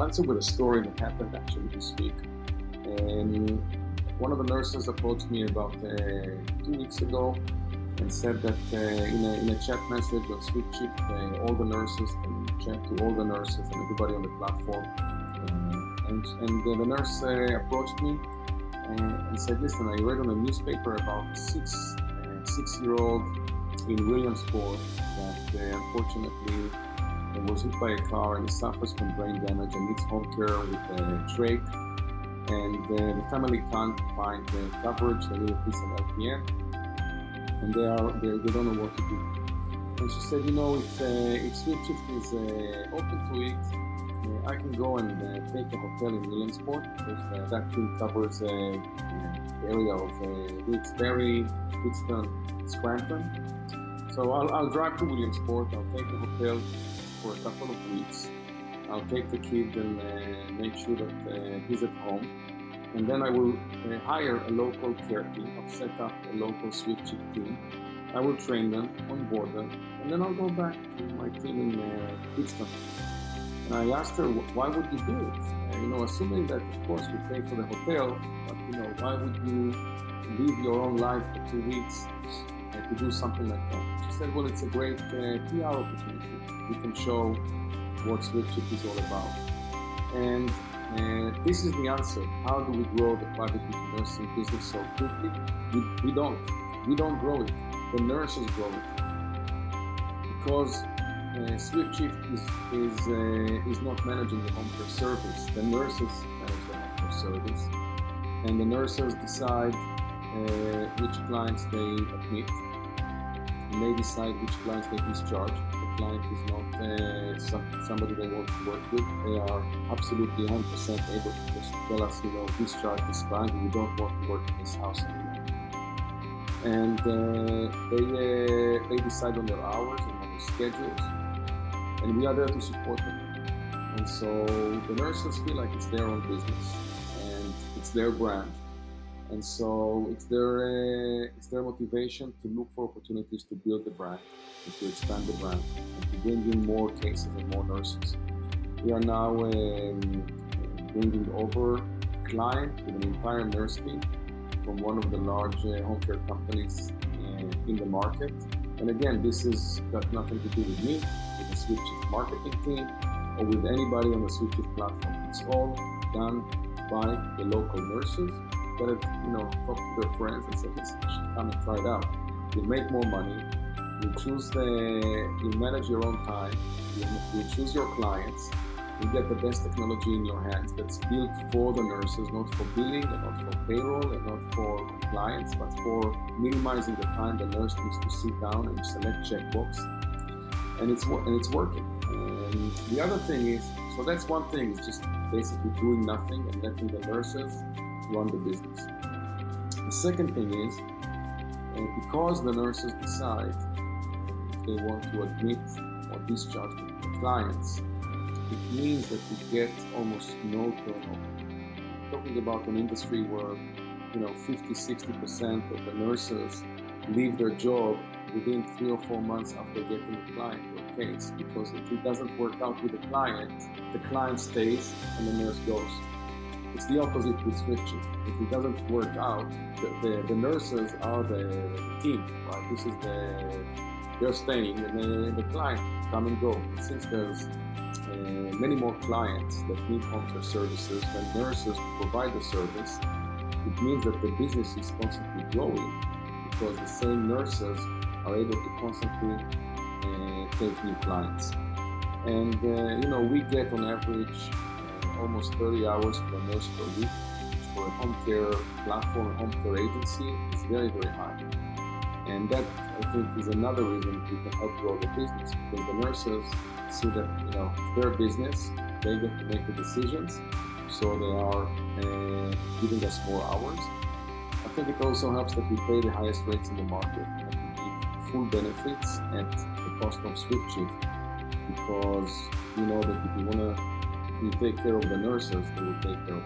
I'll answer with a story that happened actually this week. One of the nurses approached me about 2 weeks ago and said that in a chat message on SwiftShift, all the nurses can chat to all the nurses and everybody on the platform. And the nurse approached me and said, listen, I read on a newspaper about a six-year-old in Williamsport that unfortunately was hit by a car and he suffers from brain damage and needs home care with a trach. And the family can't find the coverage, they need a piece of LPN, and they don't know what to do. And she said, if SwiftShift is open to it, I can go and take a hotel in Williamsport because that team covers the area of Wilkes-Barre, Pittston, Scranton. So I'll drive to Williamsport, I'll take the hotel for a couple of weeks. I'll take the kid and make sure that he's at home. And then I will hire a local care team. I'll set up a local SwiftShift team. I will train them, onboard them, and then I'll go back to my team in Pittston. And I asked her, why would you do it? Assuming that, of course, we pay for the hotel, but, why would you leave your own life for 2 weeks to do something like that? She said, well, it's a great PR opportunity. We can show what SwiftShift is all about. And this is the answer. How do we grow the private nursing business so quickly? We don't grow it. The nurses grow it. Because SwiftShift is not managing the home care service. The nurses manage the home care service. And the nurses decide which clients they admit. And they decide which clients they discharge. The client is not somebody they want to work with. They are absolutely 100% able to just tell us, discharge this client. We don't want to work in this house anymore. And they decide on their hours and on their schedules. And we are there to support them. And so the nurses feel like it's their own business and it's their brand. And so it's their motivation to look for opportunities to build the brand, and to expand the brand, and to bring in more cases and more nurses. We are now bringing over a client with an entire nurse team from one of the large home care companies in the market. And again, this has got nothing to do with me, with the SwiftShift marketing team, or with anybody on the SwiftShift platform. It's all done by the local nurses that have, talked to their friends and said, listen, you should come and try it out. You'll make more money. You'll manage your own time. You'll choose your clients. You'll get the best technology in your hands that's built for the nurses, not for billing and not for payroll and not for compliance, but for minimizing the time the nurse needs to sit down and select checkbox. And it's working. And the other thing is, so that's one thing, is just basically doing nothing and letting the nurses run the business. The second thing is, because the nurses decide if they want to admit or discharge the clients, it means that we get almost no turnover. I'm talking about an industry where 50-60% of the nurses leave their job within 3 or 4 months after getting a client or a case, because if it doesn't work out with the client stays and the nurse goes. It's the opposite with SwiftShift. If it doesn't work out, the nurses are the team, right? They're staying, and the client come and go. And since there's many more clients that need home care services than nurses to provide the service, it means that the business is constantly growing because the same nurses are able to constantly take new clients. And we get on average almost 30 hours per nurse per week, which for a home care platform, a home care agency, is very, very high. And that, I think, is another reason we can help grow the business, because the nurses see that it's their business, they get to make the decisions, so they are giving us more hours. I think it also helps that we pay the highest rates in the market and we give full benefits at the cost of SwiftShift, because we know that if you take care of the nurses, they will take care of